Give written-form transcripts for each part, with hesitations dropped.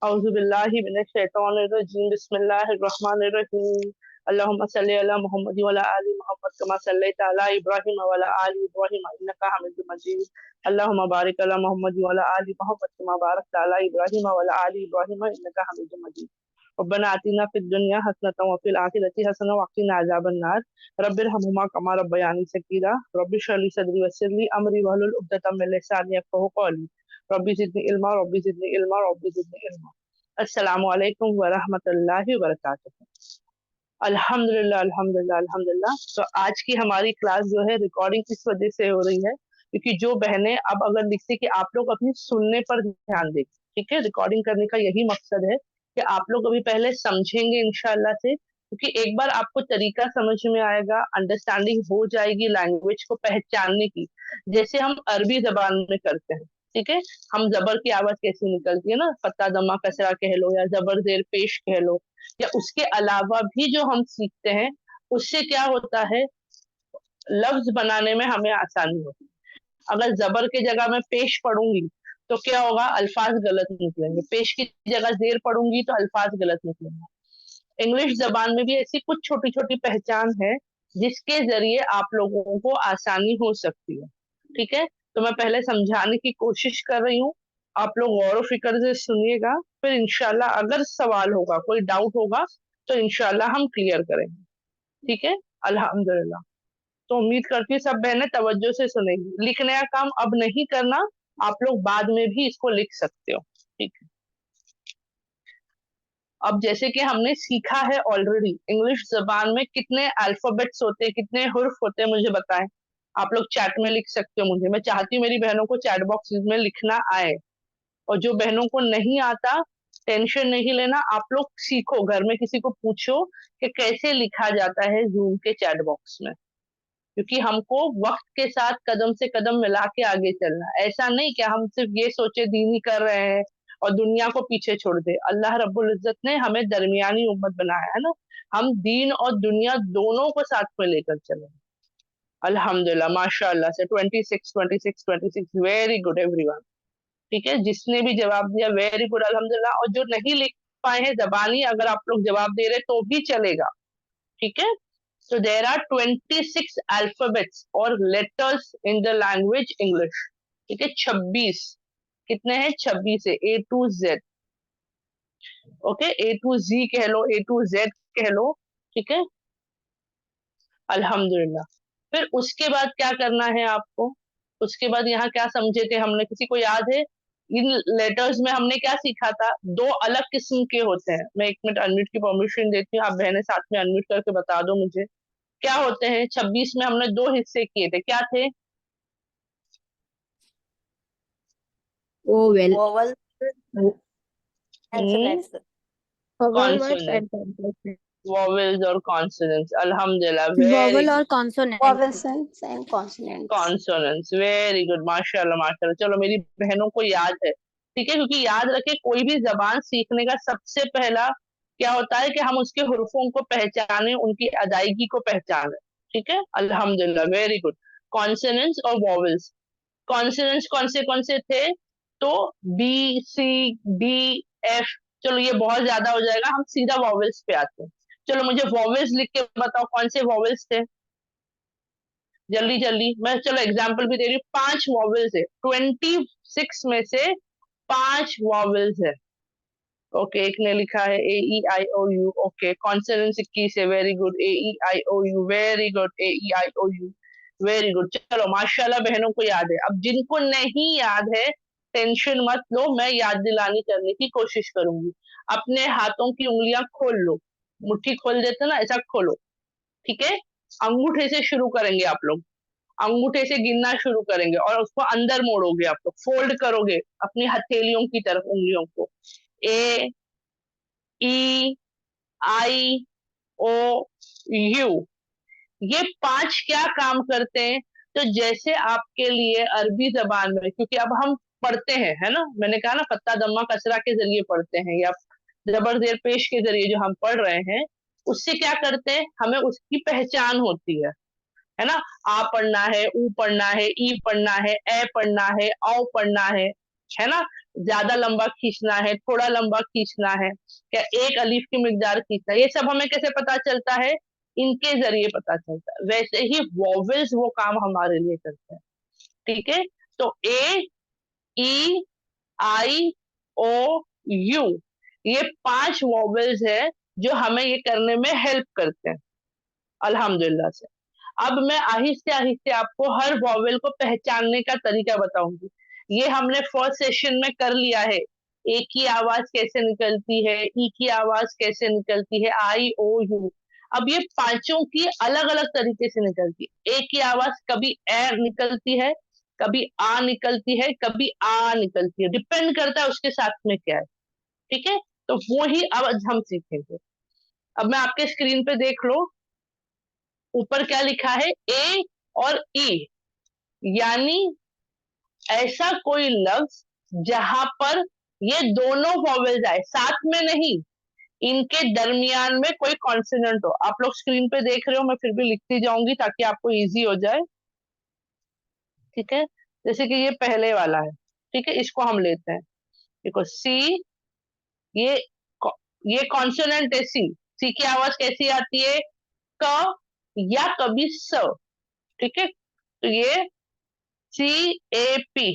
औज़ु बिल्लाहि मिनश शैतानिर रजीम बिस्मिल्लाहिर रहमानिर रहीम अल्लाहुम्मा सल्लि अला मुहम्मद व अला आलि मुहम्मद कमा सल्लैता अला इब्राहीम व अला आलि इब्राहीम इन्नका हमीदुम मजीद अल्लाहुम्मा बारिक अला मुहम्मद व अला आलि मुहम्मद कमा बारकता अला इब्राहीम व अला आलि इब्राहीम इन्नका हमीदुम मजीद रब्बना आतिना फिद दुनिया हसनतन व फिल आखिरति हसनतन व क़िना अज़ाबन्नार रब्बिरहमहुमा कमा रब्बयानी सगीरा रब्बि इश्रह ली सदरी वयस्सिर ली अमरी वहलुल उक़दतम मिन लिसानी यफ़क़हू क़ौली रब्बी ज़िदनी इल्मा रब्बी ज़िदनी इल्मा रब्बी ज़िदनी इल्मा। अस्सलामु अलैकुम व रहमतुल्लाहि व बरकातुहू। अल्हम्दुलिल्लाह अल्हम्दुलिल्लाह अल्हम्दुलिल्लाह। तो आज की हमारी क्लास जो है रिकॉर्डिंग इस वजह से हो रही है क्योंकि जो बहनें अब अगर लिखते कि आप लोग अपनी सुनने पर ध्यान दें, ठीक है? रिकॉर्डिंग करने का यही मकसद है कि आप लोग अभी पहले समझेंगे इंशाअल्लाह से, क्योंकि एक बार आपको तरीका समझ में आएगा, अंडरस्टैंडिंग हो जाएगी लैंग्वेज को पहचानने की, जैसे हम अरबी ज़बान में करते हैं, ठीक है? हम ज़बर की आवाज़ कैसे निकलती है ना, फत्ता दम्मा कसरा कह लो या ज़बर ज़ेर पेश कह लो, या उसके अलावा भी जो हम सीखते हैं, उससे क्या होता है, लफ्ज़ बनाने में हमें आसानी होती है। अगर ज़बर की जगह मैं पेश पढ़ूँगी, तो क्या होगा, अल्फ़ाज़ गलत निकलेंगे, पेश की जगह ज़ेर पढ़ूँगी तो अल्फ़ाज़ गलत निकलेंगे। इंग्लिश ज़बान में भी ऐसी कुछ छोटी-छोटी पहचान है, जिसके ज़रिए आप लोगों को आसानी हो सकती है, ठीक है? तो मैं पहले समझाने की कोशिश कर रही हूँ, आप लोग गौर-व-फ़िक्र से सुनिएगा, फिर इंशाअल्लाह अगर सवाल होगा, कोई डाउट होगा, तो इंशाअल्लाह हम क्लियर करेंगे, ठीक है? अल्हम्दुलिल्लाह। तो उम्मीद करती हूँ सब बहनें तवज्जो से सुनेंगी। लिखने का काम अब नहीं करना, आप लोग बाद में भी इसको लिख सकते हो, ठीक है? अब जैसे कि हमने सीखा है ऑलरेडी, इंग्लिश ज़बान में कितने अल्फ़ाबेट्स होते हैं, कितने हुर्फ होते हैं मुझे बताएँ? आप लोग चैट में लिख सकते हो मुझे, मैं चाहती हूँ मेरी बहनों को चैट बॉक्सेज़ में लिखना आए, और जो बहनों को नहीं आता, टेंशन नहीं लेना, आप लोग सीखो, घर में किसी को पूछो कि कैसे लिखा जाता है ज़ूम के चैट बॉक्स में। क्योंकि हमको वक़्त के साथ कदम से कदम मिला के आगे चलना है। ऐसा नहीं कि हम सिर्फ़ ये सोचे दीन ही कर रहे हैं और दुनिया को पीछे छोड़ दें। अल्लाह रब्बुल इज़्ज़त ने हमें दरमियानी उम्मत बनाया है ना, हम दीन और दुनिया दोनों को साथ में लेकर चलें। अल्हम्दुलिल्लाह, माशाअल्लाह से 26, 26, 26 वेरी गुड एवरीवन। ठीक है? जिसने भी जवाब दिया वेरी गुड अल्हम्दुलिल्लाह, और जो नहीं लिख पाए हैं ज़बानी, अगर आप लोग जवाब दे रहे तो भी चलेगा। ठीक है? So there are 26 alphabets or letters in the language English. ठीक है? 26 कितने हैं? 26 है, A to Z. Okay, A to Z कह लो, A to Z कह लो, ठीक है? अल्हम्दुलिल्लाह। फिर उसके बाद क्या करना है आपको? उसके बाद यहाँ क्या समझे थे हमने, किसी को याद है? इन लेटर्स में हमने क्या सीखा था? 2 अलग किस्म के होते हैं। मैं 1 मिनट अनम्यूट की परमिशन देती हूँ, आप बहनें साथ में अनम्यूट करके बता दो मुझे। क्या होते हैं? 26 में हमने 2 हिस्से किए थे, क्या थे? Vowel, vowel, hmm, consonants. vowel words consonant, and consonants. Vowels और कॉन्सोनेंट्स, अल्हम्दुलिल्लाह, वेरी Vowel गुड। और consonant. Vowels and consonants. Consonants, very good, माशाल्लाह, माशाल्लाह। चलो मेरी बहनों को याद है, ठीक है? क्योंकि याद रखें, कोई भी ज़बान सीखने का सबसे पहला क्या होता है कि हम उसके हुर्फ़ों को पहचानें, उनकी अदायगी को पहचानें, ठीक है? अल्हम्दुलिल्लाह, वेरी गुड। कॉन्सोनेंट्स और वोवेल्स। कॉन्सोनेंट्स कौन से थे? तो बी, सी, डी, एफ। चलो ये बहुत ज़्यादा हो जाएगा, हम सीधा वोवेल्स पे आते हैं। चलो मुझे वोवेल्स लिख के बताओ, कौन से वोवेल्स थे? जल्दी-जल्दी, मैं चलो एग्ज़ाम्पल भी दे रही हूँ, 5 वोवेल्स है, 26 में से 5 वोवेल्स है। ओके, एक ने लिखा है A, E, I, O, U, okay, consonants 21 है, very good, A, E, I, O, U, very good, A, E, I, O, U, very good. चलो माशाल्लाह बहनों को याद है। अब जिनको नहीं याद है, टेंशन मत लो, मैं याद दिलानी करने की कोशिश करूँगी। अपने हाथों की उँगलियाँ खोल लो, मुट्ठी खोल देते हैं ना, ऐसा खोलो, ठीक है? अंगूठे से शुरू करेंगे आप लोग, अंगूठे से गिनना शुरू करेंगे और उसको अंदर मोड़ोगे आप लोग, फोल्ड करोगे अपनी हथेलियों की तरफ उँगलियों को। ए, ई, आई, ओ, यू, ये 5 क्या काम करते हैं? तो जैसे आपके लिए अरबी ज़बान में, क्योंकि अब हम पढ़ते हैं, है ना? मैंने कहा ना, फत्ता दम्मा कसरा के ज़रिए पढ़ते हैं या ज़बर ज़ेर पेश के ज़रिए जो हम पढ़ रहे हैं, उससे क्या करते हैं? हमें उसकी पहचान होती है ना? आ पढ़ना है, ऊ पढ़ना है, ई पढ़ना है, ए पढ़ना है, औ पढ़ना है ना? ज्यादा लंबा खींचना है, थोड़ा लंबा खींचना है, क्या एक अलीफ की मिकदार खींचना है, ये सब हमें कैसे पता चलता है? इनके जरिए पता चलता है। वैसे ही वॉवेल्स वो काम हमारे लिए करते हैं। ठीक है, तो ए, ई, आई, ओ, यू, ये 5 वॉवेल्स है जो हमें ये करने में हेल्प करते हैं अल्हम्दुलिल्लाह से। अब मैं आहिस्ते आहिस्ते आपको हर वॉवेल को पहचानने का तरीका बताऊंगी। ये हमने फर्स्ट सेशन में कर लिया है। ए की आवाज कैसे निकलती है, ई की आवाज कैसे निकलती है, आई, ओ, यू। अब ये पांचों की अलग अलग तरीके से निकलती है। ए की आवाज कभी ए निकलती है, कभी आ निकलती है, कभी आ निकलती है, डिपेंड करता है उसके साथ में क्या है। ठीक है, तो वो ही अब हम सीखेंगे। अब मैं आपके स्क्रीन पे देख लो, ऊपर क्या लिखा है, ए और ई, यानी ऐसा कोई लफ्ज जहां पर ये दोनों वॉवेल्स आए, साथ में नहीं, इनके दरमियान में कोई कॉन्सोनेंट हो। आप लोग स्क्रीन पे देख रहे हो, मैं फिर भी लिखती जाऊंगी ताकि आपको इजी हो जाए। ठीक है, जैसे कि ये पहले वाला है, ठीक है, इसको हम लेते हैं। देखो सी, ये ये कॉन्सोनेंट है सी। सी की आवाज कैसी आती है, क या कभी स। ठीक है, तो ये सी, ए, पी।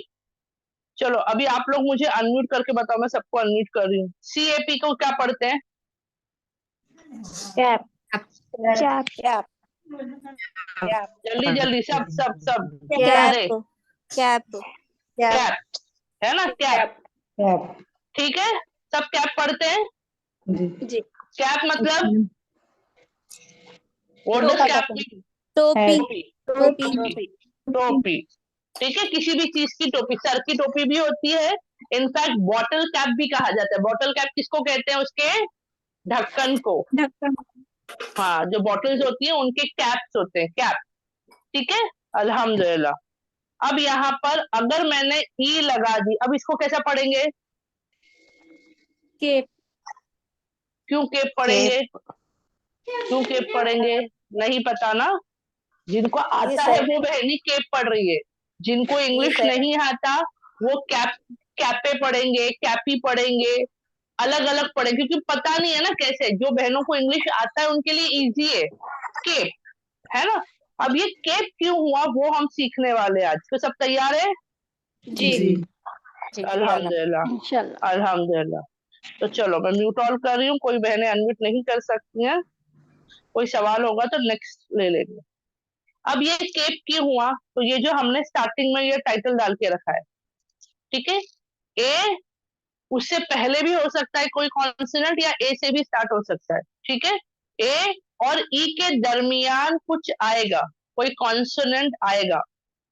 चलो अभी आप लोग मुझे अनम्यूट करके बताओ, मैं सबको अनम्यूट कर रही हूँ। सी, ए, पी को क्या पढ़ते हैं? Cap Cap. Cap. जल्दी जल्दी, सब सब सब Cap. सारे। Cap. कैप, है ना, कैप। कैप ठीक है, सब कैप पढ़ते हैं। जी. कैप मतलब व्हाट डज कैप मीन? टोपी. टोपी, टोपी. टोपी, टोपी। ठीक है, किसी भी चीज की टोपी, सर की टोपी भी होती है। इनफैक्ट बॉटल कैप भी कहा जाता है। बॉटल कैप किसको कहते हैं? उसके ढक्कन को। ढक्कन हाँ, जो बॉटल्स होती है उनके कैप्स होते हैं, कैप। ठीक है, अल्हम्दुलिल्लाह। अब यहाँ पर अगर मैंने ई लगा दी, अब इसको कैसा पढ़ेंगे? केप. क्यों केप पढ़ेंगे? क्यों केप पढ़ेंगे? नहीं पता ना? जिनको जी आता है सर. वो बहनी केप पढ़ रही है, जिनको जी इंग्लिश सर. नहीं आता वो कैप, कैपे पढ़ेंगे, कैपी पढ़ेंगे, अलग अलग पढ़ेंगे, क्योंकि पता नहीं है ना कैसे। जो बहनों को इंग्लिश आता है उनके लिए इजी है केप, है ना। अब ये केप क्यों हुआ वो हम सीखने वाले हैं आज। तो सब तैयार है? जी. अल्हम्दुलिल्लाह, इंशाल्लाह. अल्हम्दुलिल्लाह। तो चलो मैं म्यूट ऑल कर रही हूँ, कोई बहनें अनम्यूट नहीं कर सकती हैं। कोई सवाल होगा तो नेक्स्ट ले लेंगे। अब ये केप क्यों हुआ? तो ये जो हमने स्टार्टिंग में ये टाइटल डाल के रखा है, ठीक है, ए, उससे पहले भी हो सकता है कोई कॉन्सोनेंट, या ए से भी स्टार्ट हो सकता है। ठीक है, ए और ई के दरमियान कुछ आएगा, कोई कॉन्सोनेंट आएगा,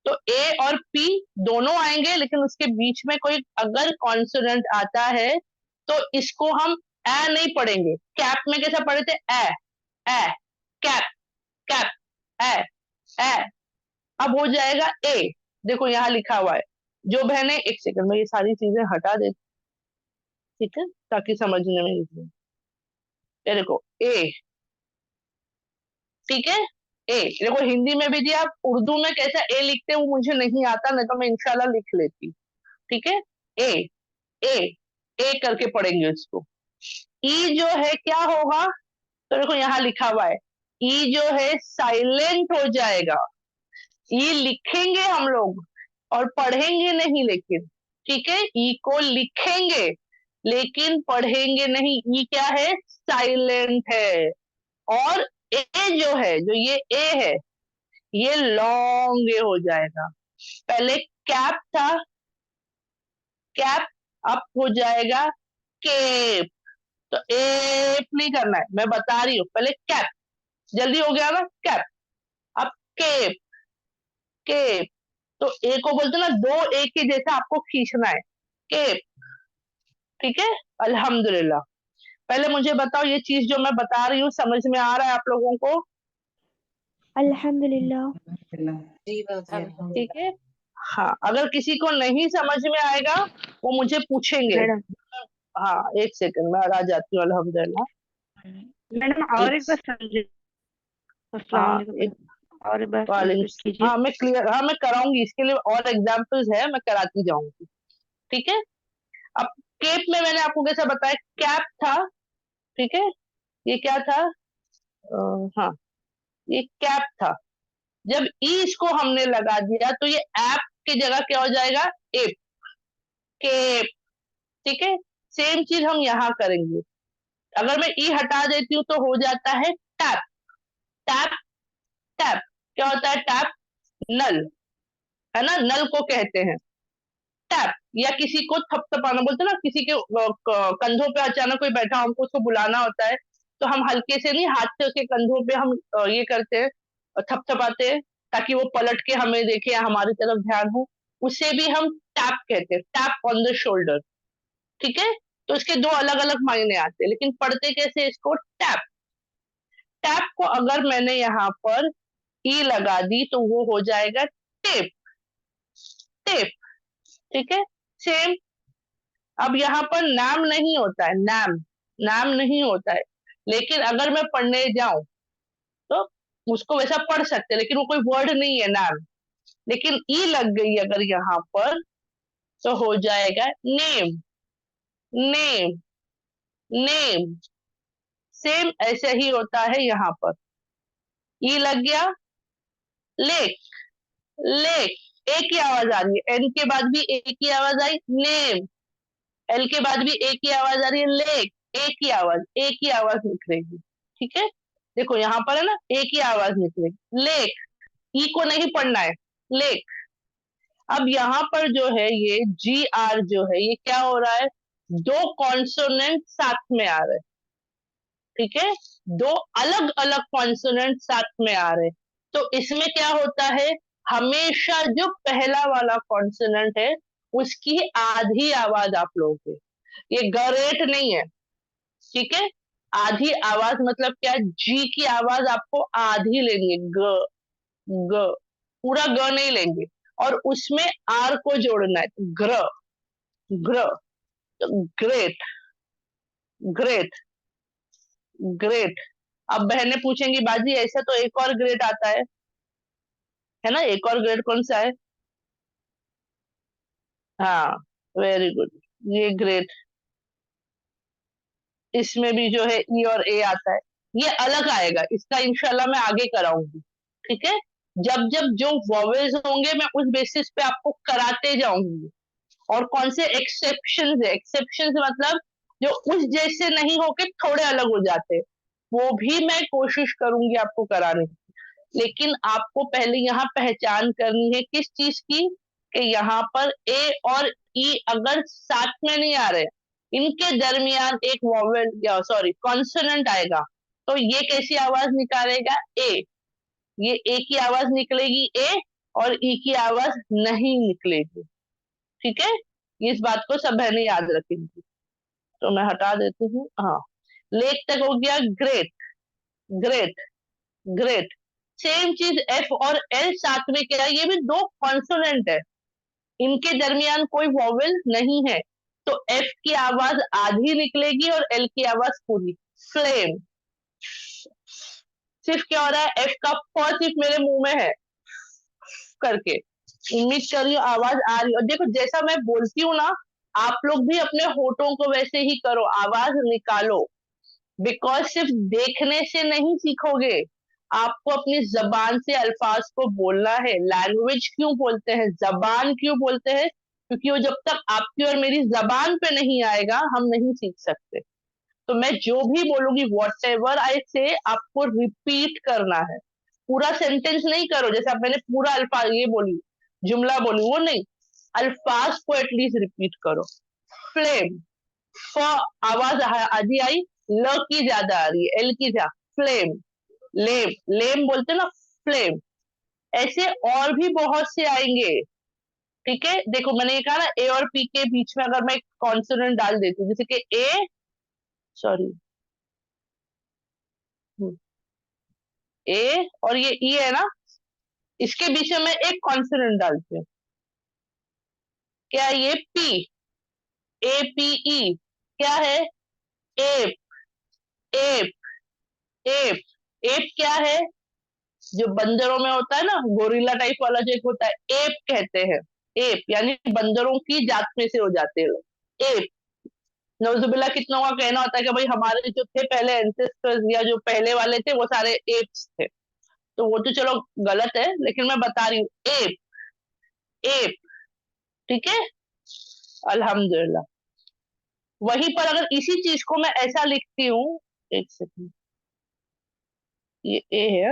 तो ए और पी दोनों आएंगे, लेकिन उसके बीच में कोई अगर कॉन्सोनेंट आता है तो इसको हम ए नहीं पढ़ेंगे। कैप में कैसा पढ़े थे? ए, कैप, कैप, ए, ए। अब हो जाएगा ए। देखो यहाँ लिखा हुआ है। जो बहने, एक सेकंड में ये सारी चीजें हटा देती, ठीक है, ताकि समझने में इजी। ये देखो ए, ठीक है, ए। देखो हिंदी में भी दिया, आप उर्दू में कैसा ए लिखते हैं वो मुझे नहीं आता, नहीं तो मैं इंशाल्लाह लिख लेती। ठीक है, ए, ए, ए करके पढ़ेंगे इसको। ई जो है क्या होगा? तो देखो यहाँ लिखा हुआ है, ई जो है साइलेंट हो जाएगा। ई लिखेंगे हम लोग और पढ़ेंगे नहीं, लेकिन ठीक है, ई को लिखेंगे लेकिन पढ़ेंगे नहीं। ई क्या है? साइलेंट है। और ए जो है, जो ये ए है, ये लॉन्ग ए हो जाएगा। पहले कैप था, कैप, अब हो जाएगा केप। तो एप नहीं करना है, मैं बता रही हूँ। पहले कैप, जल्दी हो गया ना, कैप। अब केप, केप। तो ए को बोलते ना, दो ए के जैसा आपको खींचना है, केप। ठीक है, अल्हम्दुलिल्लाह। पहले मुझे बताओ, ये चीज जो मैं बता रही हूँ समझ में आ रहा है आप लोगों को? अल्हम्दुलिल्लाह। ठीक है, हाँ, अगर किसी को नहीं समझ में आएगा वो मुझे पूछेंगे। मैडम हाँ, एक सेकंड में आ जाती हूँ, अल्हम्दुलिल्लाह। मैडम और एक बार समझे। अस्सलाम हाँ, वालेकुम एक, मैडम। और एक बार वालेकुम, रिपीट कीजिए। हाँ मैं क्लियर, हाँ मैं कराऊंगी, इसके लिए और एग्जाम्पल्स है, मैं कराती जाऊंगी। ठीक है, अब केप में मैंने आपको कैसा बताया, कैप था, ठीक है, ये क्या था, हाँ ये कैप था। जब ई इसको हमने लगा दिया तो ये ऐप की जगह क्या हो जाएगा, एप, केप, ठीक है। सेम चीज हम यहाँ करेंगे, अगर मैं ई हटा देती हूँ तो हो जाता है टैप, टैप, टैप, क्या होता है टैप, नल, है ना, नल को कहते हैं टैप। या किसी को थपथपाना बोलते हैं ना, किसी के कंधों पे अचानक कोई बैठा हो, हमको उसको बुलाना होता है, तो हम हल्के से नहीं, हाथ से उसके कंधों पे हम ये करते हैं, थपथपाते हैं, ताकि वो पलट के हमें देखे या हमारी तरफ ध्यान हो, उसे भी हम टैप कहते हैं, टैप ऑन द शोल्डर, ठीक है। तो इसके दो अलग अलग मायने आते हैं, लेकिन पढ़ते कैसे इसको, टैप। टैप को अगर मैंने यहाँ पर ई लगा दी तो वो हो जाएगा टेप, टेप, ठीक है। सेम, अब यहाँ पर नाम नहीं होता है, नाम, नाम नहीं होता है, लेकिन अगर मैं पढ़ने जाऊं तो उसको वैसा पढ़ सकते हैं, लेकिन वो कोई वर्ड नहीं है नाम, लेकिन ई लग गई अगर यहाँ पर तो हो जाएगा नेम, नेम, नेम। सेम ऐसे ही होता है यहाँ पर, ई लग गया, लेक, लेक, ए की आवाज आ रही है, एन के बाद भी ए की आवाज आई, नेम, एल के बाद भी ए की आवाज आ रही है, लेक, ए की आवाज, ए की आवाज निकलेगी, ठीक है। देखो यहाँ पर है ना, ए की आवाज निकलेगी, लेक, ई को नहीं पढ़ना है, लेक। अब यहाँ पर जो है ये जी आर जो है ये क्या हो रहा है, दो कॉन्सोनेंट साथ में आ रहे हैं, ठीक है, दो अलग अलग कॉन्सोनेंट साथ में आ रहे हैं। तो इसमें क्या होता है, हमेशा जो पहला वाला कॉन्सोनेंट है उसकी आधी आवाज आप लोगे, ये गरेट नहीं है, ठीक है। आधी आवाज मतलब क्या, जी की आवाज आपको आधी लेनी है, ग, ग, पूरा ग नहीं लेंगे, और उसमें आर को जोड़ना है, ग्र, ग्र, ग्रेट, ग्रेट, ग्रेट। अब बहनें पूछेंगी बाजी ऐसा तो एक और ग्रेट आता है ना, एक और ग्रेट कौन सा है, हाँ वेरी गुड, ये ग्रेट, इसमें भी जो है ई और ए आता है, ये अलग आएगा, इसका इंशाल्लाह मैं आगे कराऊंगी, ठीक है। जब जब जो वॉवेल्स होंगे मैं उस बेसिस पे आपको कराते जाऊंगी, और कौन से एक्सेप्शन है, एक्सेप्शन मतलब जो उस जैसे नहीं होके थोड़े अलग हो जाते, वो भी मैं कोशिश करूंगी आपको कराने की। लेकिन आपको पहले यहाँ पहचान करनी है किस चीज की, कि यहाँ पर ए और ई अगर साथ में नहीं आ रहे, इनके दरमियान एक वॉवेल या सॉरी कॉन्सोनेंट आएगा, तो ये कैसी आवाज निकालेगा, ए, ये ए की आवाज निकलेगी ए, और ई की आवाज नहीं निकलेगी, ठीक है। इस बात को सब बहनें याद रखेंगी, तो मैं हटा देती हूँ, हाँ। लेक तक हो गया, ग्रेट, ग्रेट, ग्रेट। सेम चीज एफ और एल साथ में क्या है, ये भी दो कॉन्सोनेंट है, इनके दरमियान कोई वॉवेल नहीं है, तो एफ की आवाज आधी निकलेगी और एल की आवाज पूरी, फ्लेम। सिर्फ क्या हो रहा है, एफ का फ सिर्फ मेरे मुंह में है करके, उम्मीद कर रही हूँ आवाज आ रही है, और देखो जैसा मैं बोलती हूँ ना, आप लोग भी अपने होठों को वैसे ही करो, आवाज निकालो, बिकॉज सिर्फ देखने से नहीं सीखोगे, आपको अपनी जबान से अल्फाज को बोलना है। लैंग्वेज क्यों बोलते हैं, जबान क्यों बोलते हैं, क्योंकि वो जब तक आपकी और मेरी जबान पे नहीं आएगा हम नहीं सीख सकते। तो मैं जो भी बोलूंगी, वॉट एवर आई से, आपको रिपीट करना है, पूरा सेंटेंस नहीं करो, जैसे अब मैंने पूरा अल्फाज ये बोली, जुमला बोली, वो नहीं, अल्फाज को एटलीस्ट रिपीट करो। फ्लेम, फ आवाज आधी आई, ल की ज्यादा आ रही है, एल की ज्यादा, फ्लेम, लेम, लेम बोलते ना, फ्लेम। ऐसे और भी बहुत से आएंगे, ठीक है। देखो मैंने ये कहा ना, ए और पी के बीच में अगर मैं कॉन्सोनेंट डाल देती हूँ, जैसे कि ए, सॉरी, ए और ये ई है ना, इसके बीच में मैं एक कॉन्सोनेंट डालती हूँ, क्या ये पी, ए पी ई, क्या है, एप, एप, एप, एप क्या है, जो बंदरों में होता है ना, गोरिल्ला टाइप वाला जो एक होता है, एप कहते हैं, एप यानी बंदरों की जात में से हो जाते हैं लोग, एप। नौजुबिल्ला कितनों का कहना होता है कि भाई हमारे जो थे पहले एंसेस्टर्स या जो पहले वाले थे वो सारे एप्स थे, तो वो तो चलो गलत है, लेकिन मैं बता रही हूँ एप, एप, ठीक है। अल्हम्दुलिल्लाह। वहीं पर अगर इसी चीज को मैं ऐसा लिखती हूँ, एक सेकंड, ये ए है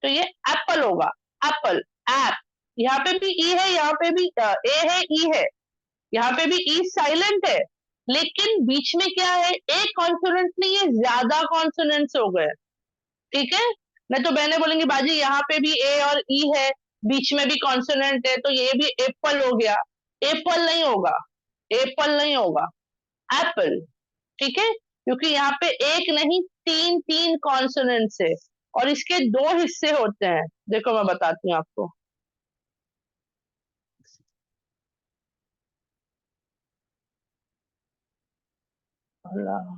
तो ये एप्पल होगा, एप्पल, ऐप। यहाँ पे भी ई है, यहाँ पे भी ए है, ई है, यहाँ पे भी ई साइलेंट है, लेकिन बीच में क्या है, एक कॉन्सोनेंट नहीं है, ज्यादा कॉन्सोनेंट्स हो गए, ठीक है। नहीं तो बहने बोलेंगी बाजी यहाँ पे भी ए और ई है, बीच में भी कॉन्सोनेंट है, तो ये भी एप्पल हो गया। एप्पल नहीं होगा, एप्पल नहीं होगा, एप्पल, ठीक है, क्योंकि यहाँ पे एक नहीं तीन तीन कॉन्सोनेंट्स है, और इसके दो हिस्से होते हैं। देखो मैं बताती हूँ आपको। अल्लाह,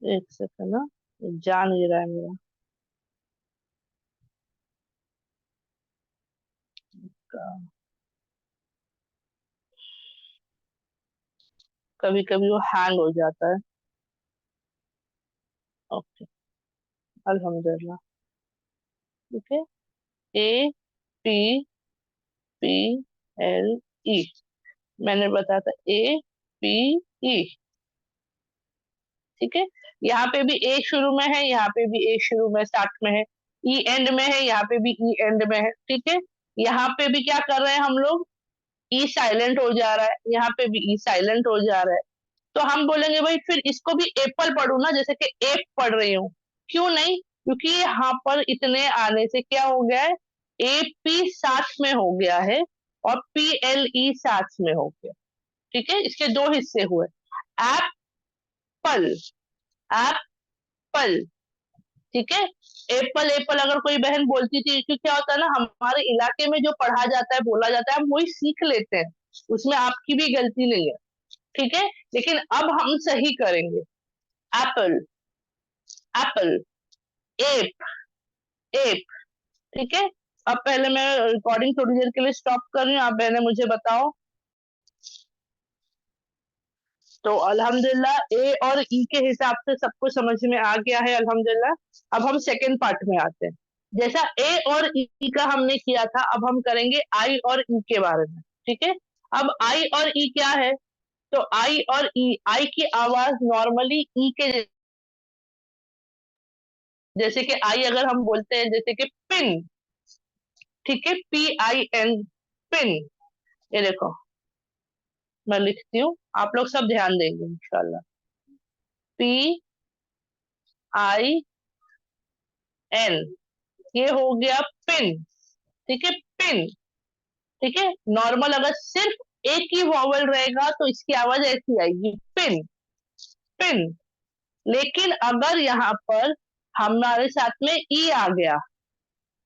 एक सेकंड ना, जान नहीं रहा है मेरा कभी कभी वो हैंग हो जाता है। ओके, अल्हम्दुलिल्लाह, ठीक है। A P P L E, मैंने बताया था ए पी ई, ठीक है। यहाँ पे भी ए शुरू में है, यहाँ पे भी ए शुरू में स्टार्ट में है, ई एंड में है, यहाँ पे भी ई एंड में है, ठीक है। यहाँ पे भी क्या कर रहे हैं हम लोग, ई साइलेंट हो जा रहा है, यहाँ पे भी ई साइलेंट हो जा रहा है, तो हम बोलेंगे भाई फिर इसको भी एप्पल पढ़ू ना, जैसे कि एप पढ़ रही हूँ, क्यों नहीं, क्योंकि यहाँ पर इतने आने से क्या हो गया है, ए पी साथ में हो गया है और पी एल ई साथ में हो गया, ठीक है, इसके दो हिस्से हुए। एप्पल, एप्पल, ठीक है। एप्पल एप्पल अगर कोई बहन बोलती थी, क्योंकि क्या होता है ना, हमारे इलाके में जो पढ़ा जाता है बोला जाता है हम वही सीख लेते हैं, उसमें आपकी भी गलती नहीं है, ठीक है। लेकिन अब हम सही करेंगे, एप्पल, एप्पल, एप, एप, ठीक है। अब पहले मैं रिकॉर्डिंग थोड़ी देर के लिए स्टॉप कर रही हूँ, आप बहने मुझे बताओ। तो अल्हम्दुलिल्लाह ए और ई के हिसाब से सबको समझ में आ गया है, अल्हम्दुलिल्लाह। अब हम सेकंड पार्ट में आते हैं। जैसा ए और ई का हमने किया था, अब हम करेंगे आई और ई के बारे में, ठीक है। अब आई और ई क्या है, तो आई और ई, आई की आवाज नॉर्मली ई के जैसे कि आई अगर हम बोलते हैं जैसे कि पिन, ठीक है, पी आई एन, पिन, ये देखो मैं लिखती हूँ, आप लोग सब ध्यान देंगे इंशाल्लाह। पी आई एन, ये हो गया पिन, ठीक है, पिन, ठीक है। नॉर्मल अगर सिर्फ एक ही वॉवल रहेगा तो इसकी आवाज ऐसी आएगी, पिन, पिन। लेकिन अगर यहाँ पर हमारे साथ में ई आ गया,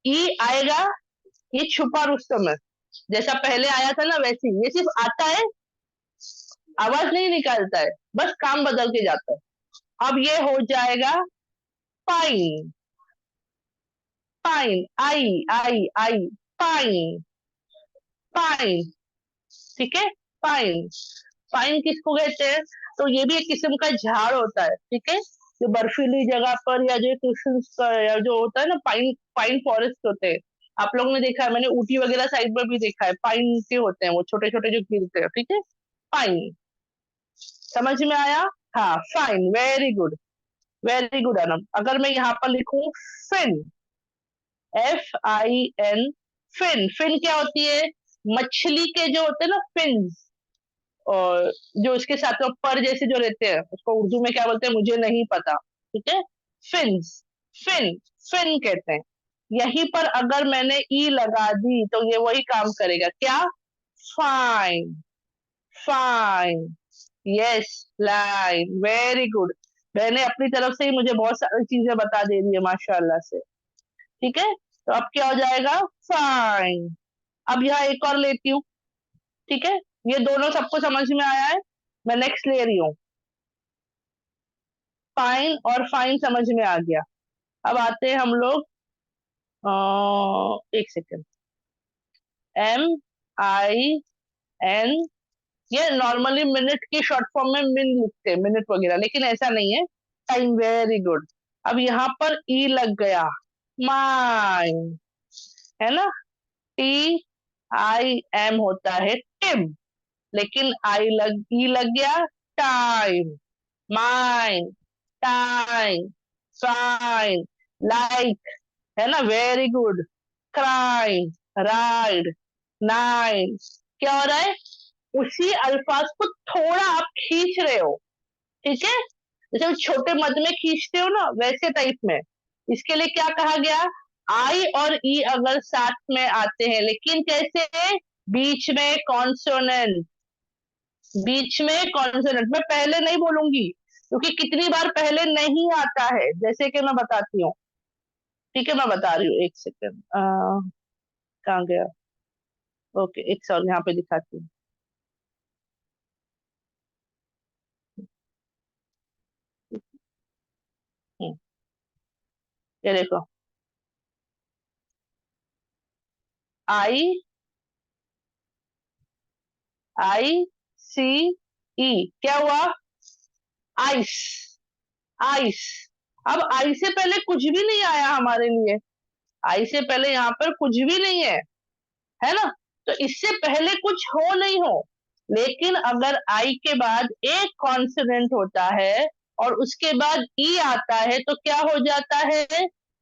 ई आएगा, ये छुपा रुस्तम है, जैसा पहले आया था ना वैसे ही, ये सिर्फ आता है, आवाज नहीं निकालता है, बस काम बदल के जाता है। अब ये हो जाएगा पाइन, पाइन, आई आई आई, पाइन, पाइन, ठीक है, पाइन। पाइन किसको कहते हैं, तो ये भी एक किस्म का झाड़ होता है, ठीक है, जो बर्फीली जगह पर या जो क्रिश्चियंस का या जो होता है ना, पाइन, पाइन फॉरेस्ट होते हैं, आप लोगों ने देखा है, मैंने ऊटी वगैरह साइड पर भी देखा है, पाइन के होते हैं वो छोटे छोटे जो गिरते हैं, ठीक है, पाइन, समझ में आया। हाँ, fine, very good, very good Anam. अगर मैं यहाँ पर लिखूं fin, F I N, fin, fin क्या होती है, मछली के जो होते हैं ना फिन्स, और जो इसके साथ में पर जैसे जो रहते हैं, उसको उर्दू में क्या बोलते हैं मुझे नहीं पता, ठीक है, फिन्स, फिन, फिन कहते हैं। यहीं पर अगर मैंने ई लगा दी तो ये वही काम करेगा, क्या, fine, fine, yes, line, very good. मैंने अपनी तरफ से ही मुझे बहुत सारी चीजें बता दे रही है माशाल्लाह से, ठीक है। तो अब क्या हो जाएगा, फाइन। अब यहाँ एक और लेती हूँ, ठीक है, ये दोनों सबको समझ में आया है, मैं नेक्स्ट ले रही हूँ, फाइन और फाइन समझ में आ गया। अब आते हैं हम लोग, एक सेकेंड, MIN, ये नॉर्मली मिनट की शॉर्ट फॉर्म में मिन लिखते हैं, मिनट वगैरह, लेकिन ऐसा नहीं है। Time, very good. अब यहाँ पर ई लग गया, माइन, है ना। TIM होता है टिम, लेकिन ई लग गया, time, mine, time, fine, like, है ना, very good. Crime, ride, nine. क्या हो रहा है, उसी अल्फाज को थोड़ा आप खींच रहे हो, ठीक है, जैसे वो छोटे मद में खींचते हो ना, वैसे टाइप में। इसके लिए क्या कहा गया, आई और ई अगर साथ में आते हैं, लेकिन कैसे, बीच में कॉन्सोनेंट, बीच में कॉन्सोनेंट। मैं पहले नहीं बोलूंगी, क्योंकि कितनी बार पहले नहीं आता है, जैसे कि मैं बताती हूँ, ठीक है, मैं बता रही हूँ, एक सेकेंड, कहाँ गया, ओके, एक सॉरी, यहाँ पे दिखाती हूँ। ये देखो, आई, ICE, क्या हुआ, आइस, आइस। अब आई से पहले कुछ भी नहीं आया हमारे लिए, आई से पहले यहाँ पर कुछ भी नहीं है ना, तो इससे पहले कुछ हो नहीं हो। लेकिन अगर आई के बाद एक कॉन्सोनेंट होता है और उसके बाद ई आता है, तो क्या हो जाता है,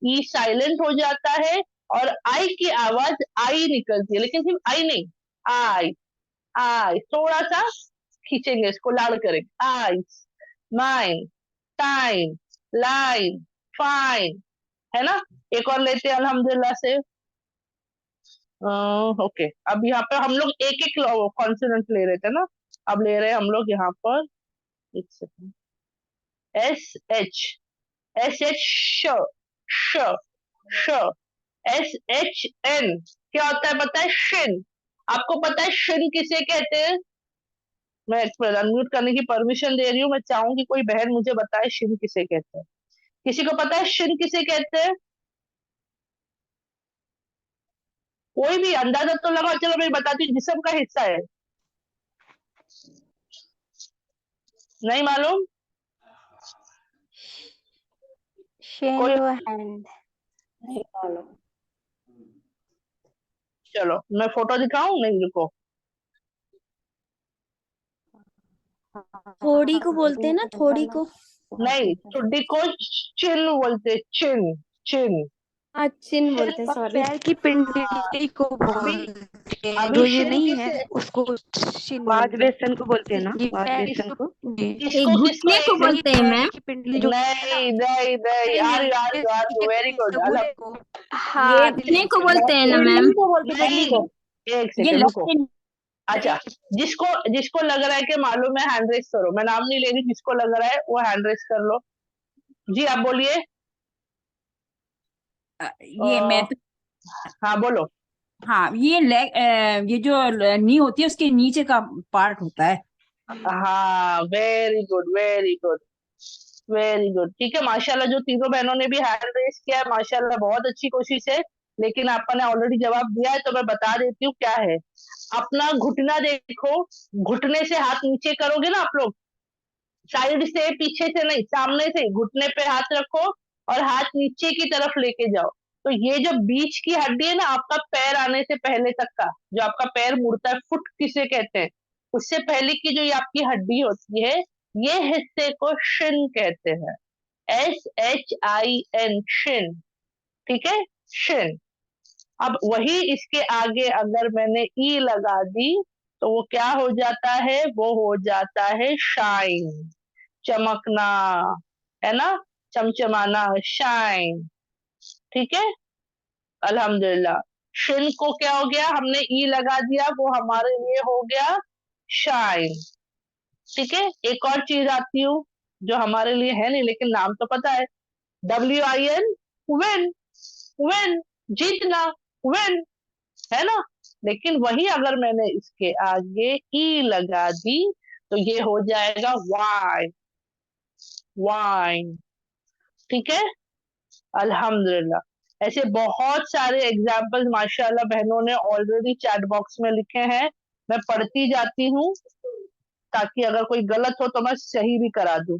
ई साइलेंट हो जाता है और आई की आवाज आई निकलती है, लेकिन सिर्फ आई नहीं, आई, आई, थोड़ा सा खींचेंगे इसको, लाड़ करेंगे, आई, माइन, टाइम, लाइन, फाइन, है ना। एक और लेते हैं अल्हम्दुलिल्लाह से। ओके, अब यहाँ पर हम लोग एक एक कॉन्सोनेंट ले रहे थे ना, अब ले रहे हैं हम लोग यहाँ पर, एक सेकंड, SH, SH, श, श, श, SHN, क्या होता है पता है, शिन। आपको पता है शिन किसे कहते हैं, मैं अनम्यूट करने की परमिशन दे रही हूँ, मैं चाहूंगी कोई बहन मुझे बताए शिन किसे कहते हैं, किसी को पता है शिन किसे कहते हैं, कोई भी अंदाजा तो लगा, चलो मैं बताती हूँ, जिस्म का हिस्सा है, नहीं मालूम, Shin कोई, your hand. नहीं मालूम, चलो मैं फोटो दिखाऊं, नहीं रुको, थोड़ी को बोलते हैं ना, थोड़ी को। नहीं, ठुड्डी को चिन बोलते, चिन, चिन, हाँ, चिन चिन, बोलते हैं, सॉरी। पैर की हाँ, पिंडली को अभी बोलते हैं, अभी जो ये शिन नहीं है किसे, उसको शिन बाद बोलते हैं। बेसन को बोलते हैं ना, किस, ये बाद पैर बेसन किस, को। जी ये किसको किसको घुटने को एक नहीं, बोलते हैं पैर मैम। की पिंडली जो नहीं नहीं नहीं, नहीं आर आर है, आर वेरी गुड, बोले को ये हाथ घुटने को बोलते हैं ना नहीं मैम। को बोलते हैं, बल्ली को। एक ये सेकंड रुको, लौकी। अच्छा, जिसको जिसको लग रहा है कि मालूम है, हैंड रेस करो, मैं नाम नहीं ले रही, जिसको लग रहा है वो हैंड रेस कर लो, जी आप बोलिए, ये मैं तो, हाँ बोलो, हाँ ये लेग, ये जो नी होती है उसके नीचे का पार्ट होता है। हाँ, very good, very good, very good, ठीक है, माशाल्लाह, जो तीनों बहनों ने भी हैंड रेस किया है, माशाल्लाह, बहुत अच्छी कोशिश है। लेकिन आपने ऑलरेडी जवाब दिया है, तो मैं बता देती हूँ क्या है। अपना घुटना देखो, घुटने से हाथ नीचे करोगे ना आप लोग, साइड से, पीछे से नहीं, सामने से, घुटने पे हाथ रखो और हाथ नीचे की तरफ लेके जाओ, तो ये जो बीच की हड्डी है ना, आपका पैर आने से पहले तक का, जो आपका पैर मुड़ता है, फुट किसे कहते हैं, उससे पहले की जो ये आपकी हड्डी होती है, ये हिस्से को शिन कहते हैं, SHIN, शिन, ठीक है, शिन। अब वही इसके आगे अगर मैंने ई लगा दी, तो वो क्या हो जाता है, वो हो जाता है शाइन, चमकना, है ना, चमचमाना, शाइन, ठीक है, अल्हम्दुलिल्लाह। शिन को क्या हो गया, हमने ई लगा दिया, वो हमारे लिए हो गया शाइन, ठीक है। एक और चीज आती हूँ, जो हमारे लिए है नहीं, लेकिन नाम तो पता है, WIN, विन, विन, जीतना, विन, है ना, लेकिन वही अगर मैंने इसके आगे ई लगा दी, तो ये हो जाएगा वाई, वाइन, ठीक है, अल्हम्दुलिल्लाह। ऐसे बहुत सारे एग्जाम्पल्स माशाल्लाह बहनों ने ऑलरेडी चैट बॉक्स में लिखे हैं, मैं पढ़ती जाती हूँ ताकि अगर कोई गलत हो तो मैं सही भी करा दूं।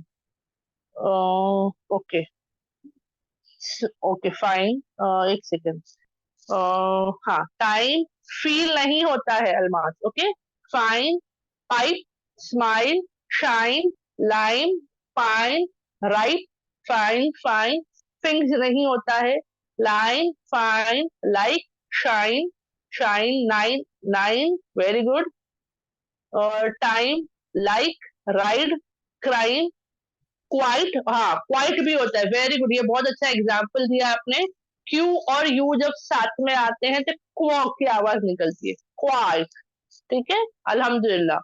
ओके ओके फाइन, एक सेकेंड। हाँ, टाइम फील नहीं होता है Almas. Okay, fine, pipe, smile, shine, lime, pine, right, fine fine, फिंग्स नहीं होता है, line, fine, like, shine, shine, nine, nine, very good, और time, like, ride, crime, quite, हाँ क्वाइट भी होता है, वेरी गुड, ये बहुत अच्छा एग्जाम्पल दिया आपने। क्यू और यू जब साथ में आते हैं तो क्वा की आवाज निकलती है, क्वाइट, ठीक है, अल्हम्दुलिल्लाह।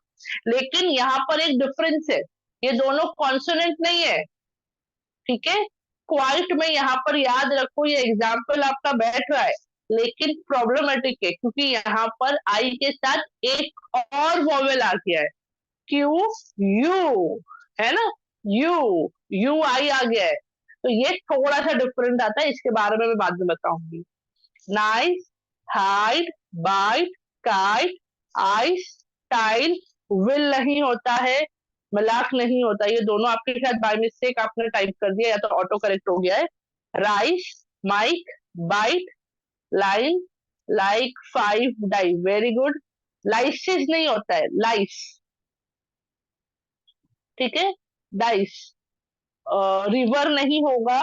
लेकिन यहाँ पर एक डिफरेंस है, ये दोनों कॉन्सोनेंट नहीं है, ठीक है। क्वाइट में यहाँ पर याद रखो ये एग्जाम्पल आपका बैठ रहा है, लेकिन प्रॉब्लमेटिक है क्योंकि यहाँ पर आई के साथ एक और वॉवेल आ गया है, क्यू यू, है ना, यू, यू आई आ गया है, तो ये थोड़ा सा डिफरेंट आता है, इसके बारे में मैं बाद में बताऊंगी। Nice, hide, bite, kite, ice, tile, will नहीं होता है, मलाक नहीं होता, ये दोनों आपके साथ बाय मिस्टेक आपने टाइप कर दिया या तो ऑटो करेक्ट हो गया है। Rice, mike, bite, line, like, five, die, very good. Lysis नहीं होता है, लाइस, ठीक है, डाइस। रिवर नहीं होगा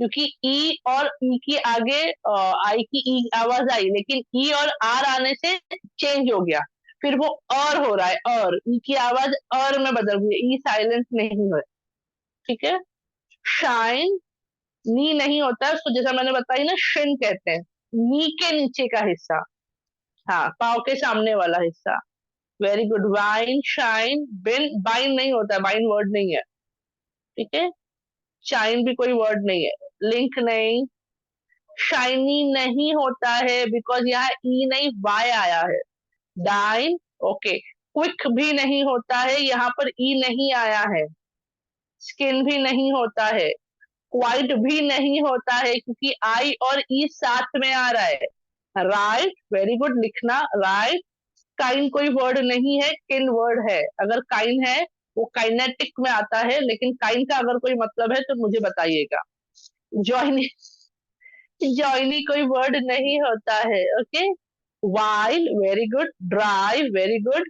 क्योंकि ई और ई के आगे आई की ई आवाज आई, लेकिन ई और आर आने से चेंज हो गया, फिर वो और हो रहा है, और ई की आवाज और में बदल गई, ई साइलेंस नहीं है, ठीक है। शाइन, नी नहीं होता है उसको, जैसा मैंने बताई ना, शिन कहते हैं, नी के नीचे का हिस्सा, हाँ पाव के सामने वाला हिस्सा, वेरी गुड। वाइन, शाइन, बिन, बाइन नहीं होता है, बाइन वर्ड नहीं है, ठीक है। शाइन भी कोई वर्ड नहीं है, लिंक नहीं, शाइनी नहीं होता है बिकॉज यहाँ ई नहीं वाई आया है, डाइन, ओके। क्विक भी नहीं होता है, यहाँ पर ई नहीं आया है, स्किन भी नहीं होता है, क्वाइट भी नहीं होता है क्योंकि आई और ई साथ में आ रहा है, राइट, वेरी गुड, लिखना, राइट। काइन कोई वर्ड नहीं है, किन वर्ड है, अगर काइन है वो काइनेटिक में आता है, लेकिन काइन का अगर कोई मतलब है तो मुझे बताइएगा। जॉइनी, जॉइनी कोई वर्ड नहीं होता है, okay. While, very good, drive, very good,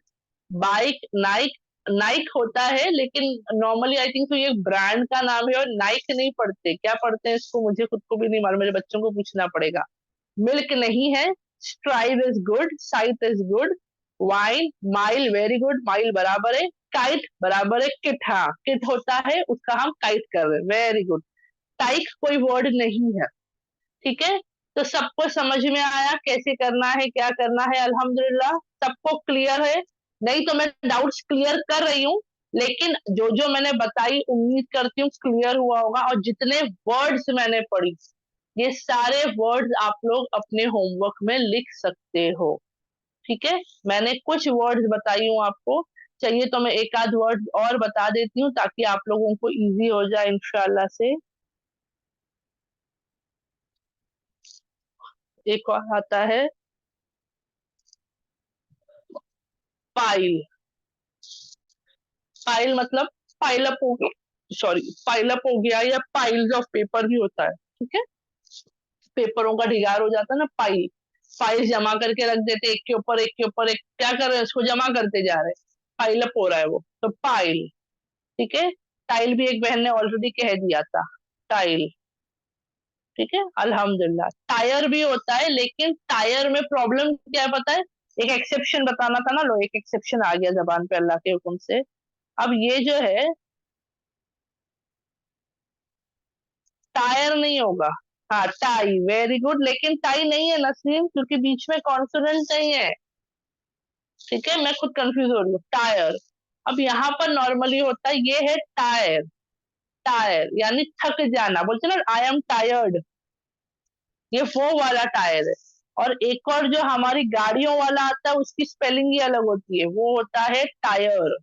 bike, Naik, Naik होता है लेकिन नॉर्मली आई थिंक तो ये ब्रांड का नाम है, और नाइक नहीं पढ़ते, क्या पढ़ते हैं इसको मुझे खुद को भी नहीं मालूम, मेरे बच्चों को पूछना पड़ेगा। मिल्क नहीं है, strive is good, site is good, wine, mile, very good, mile बराबर है, काइट बराबर है किट, हाँ किट होता है उसका हम काइट कर रहे हैं, वेरी गुड। टाइक कोई वर्ड नहीं है, ठीक है। तो सबको समझ में आया कैसे करना है, क्या करना है, अल्हम्दुलिल्लाह सबको क्लियर है, नहीं तो मैं डाउट्स क्लियर कर रही हूँ, लेकिन जो जो मैंने बताई उम्मीद करती हूँ क्लियर हुआ होगा, और जितने वर्ड्स मैंने पढ़ी ये सारे वर्ड्स आप लोग अपने होमवर्क में लिख सकते हो, ठीक है। मैंने कुछ वर्ड्स बताई हूँ आपको, चाहिए तो मैं एक आध वर्ड और बता देती हूँ ताकि आप लोगों को इजी हो जाए इंशाल्लाह से। एक और आता है पाइल, पाइल मतलब पाइलअप हो गया, सॉरी पाइलअप हो गया, या पाइल्स ऑफ पेपर भी होता है, ठीक है, पेपरों का ढिगार हो जाता है ना, पाइल, फाइल जमा करके रख देते एक के ऊपर एक के ऊपर एक, क्या कर रहे हैं उसको जमा करते जा रहे हैं, पाइलअप हो रहा है वो, तो पाइल, ठीक है। टाइल भी एक बहन ने ऑलरेडी कह दिया था, टाइल, ठीक है, अल्हम्दुलिल्लाह। टायर भी होता है लेकिन टायर में प्रॉब्लम क्या है पता है, एक एक्सेप्शन बताना था ना, लो एक एक्सेप्शन आ गया जबान पे अल्लाह के हुक्म से। अब ये जो है टायर नहीं होगा, हाँ टाई, वेरी गुड, लेकिन टाई नहीं है नसीम क्योंकि बीच में कॉन्सोनेंट नहीं है, ठीक है, मैं खुद कंफ्यूज हो रही हूँ, टायर। अब यहाँ पर नॉर्मली होता है, ये है टायर, टायर यानी थक जाना, बोलते ना आई एम टायर्ड, ये वो वाला टायर है। और एक और जो हमारी गाड़ियों वाला आता है उसकी स्पेलिंग ही अलग होती है, वो होता है टायर,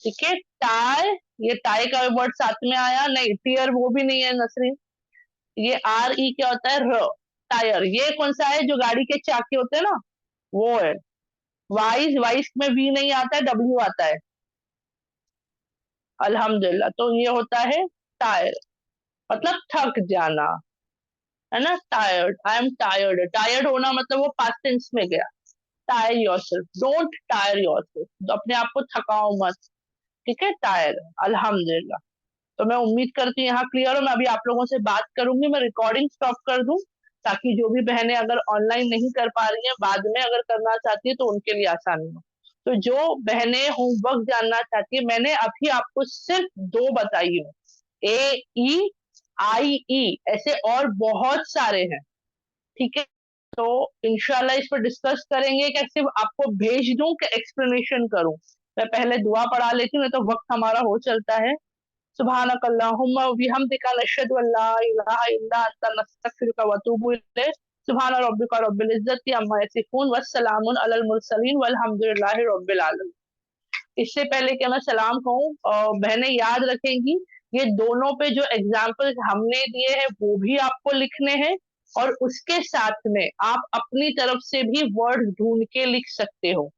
ठीक है। टाय, ये टाई का वर्ड साथ में आया नहीं, टीयर वो भी नहीं है नसरीन, ये RE क्या होता है? र, टायर। ये कौन सा है? जो गाड़ी के चाके होते हैं ना, वो है। वाइज, वाइज में V नहीं आता है, W आता है। अल्हम्दुलिल्लाह। तो ये होता है टायर, मतलब थक जाना, है ना? Tired, I am tired. Tired होना मतलब वो पास्ट टेंस में गया। Tyre yourself, don't tyre yourself, अपने आप को थकाओ मत, ठीक है? टायर, अल्हम्दुलिल्लाह। तो मैं उम्मीद करती हूँ यहाँ क्लियर हो। मैं अभी आप लोगों से बात करूंगी, मैं रिकॉर्डिंग स्टॉप कर दूं, ताकि जो भी बहनें अगर ऑनलाइन नहीं कर पा रही हैं, बाद में अगर करना चाहती है तो उनके लिए आसानी हो। तो जो बहनें होमवर्क जानना चाहती है, मैंने अभी आपको सिर्फ 2 बताई हूँ, AEIE, ऐसे और बहुत सारे हैं, ठीक है? तो इंशाल्लाह इस पर डिस्कस करेंगे कि सिर्फ आपको भेज दूं कि एक्सप्लेनेशन करूं। मैं पहले दुआ पढ़ा लेती हूँ, नहीं तो वक्त हमारा हो चलता है। सुब्हानक अल्लाहुम्मा व बिहम्दिका नशहदु अल्ला इलाहा इल्ला अंता नस्तगफिरुका व अतूबु इलैक। सुब्हान रब्बिका रब्बिल इज्जति अम्मा यसिफून वस्सलामुन अलल मुरसलीन वल्हम्दुलिल्लाहि रब्बिल आलमीन। इससे पहले कि मैं सलाम कहूँ, बहनें याद रखेंगी, ये दोनों पे जो एग्जाम्पल हमने दिए हैं वो भी आपको लिखने हैं, और उसके साथ में आप अपनी तरफ से भी वर्ड ढूंढ के लिख सकते हो।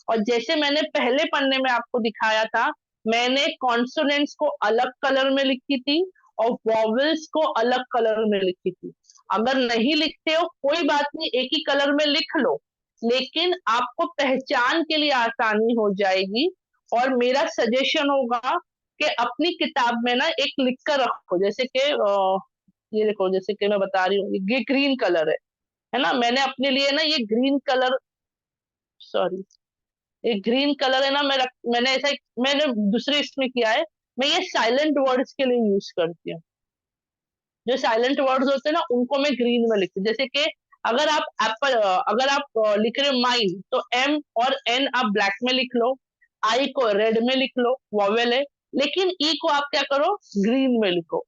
और जैसे मैंने पहले पन्ने में आपको दिखाया था, मैंने कॉन्सोनेंट्स को अलग कलर में लिखी थी और वॉवेल्स को अलग कलर में लिखी थी। अगर नहीं लिखते हो कोई बात नहीं, एक ही कलर में लिख लो, लेकिन आपको पहचान के लिए आसानी हो जाएगी। और मेरा सजेशन होगा कि अपनी किताब में ना एक लिख कर रखो, जैसे कि ये देखो, जैसे कि मैं बता रही हूँ, ये ग्रीन कलर है ना? मैंने अपने लिए ना ये ग्रीन कलर, सॉरी, ये ग्रीन कलर है ना, मैंने ऐसा मैंने दूसरे इसमें किया है, मैं ये साइलेंट वर्ड्स के लिए यूज करती हूँ। जो साइलेंट वर्ड्स होते हैं ना, उनको मैं ग्रीन में लिखती हूँ। जैसे कि अगर आप एप्पल, अगर आप लिख रहे हो माइन, तो M और N आप ब्लैक में लिख लो, I को रेड में लिख लो, वॉवेल है, लेकिन E को आप क्या करो, ग्रीन में लिखो।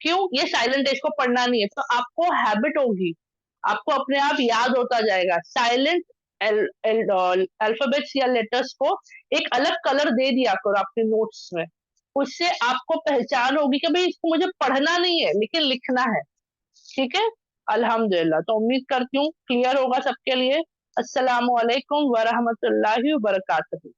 क्यों? ये साइलेंट है, इसको पढ़ना नहीं है, तो आपको हैबिट होगी, आपको अपने आप याद होता जाएगा। साइलेंट अल्फाबेट्स या लेटर्स को एक अलग कलर दे दिया करो आपके नोट्स में, उससे आपको पहचान होगी कि भाई इसको मुझे पढ़ना नहीं है लेकिन लिखना है, ठीक है? अल्हम्दुलिल्लाह। तो उम्मीद करती हूँ क्लियर होगा सबके लिए। अस्सलामु अलैकुम व रहमतुल्लाहि व बरकातहू।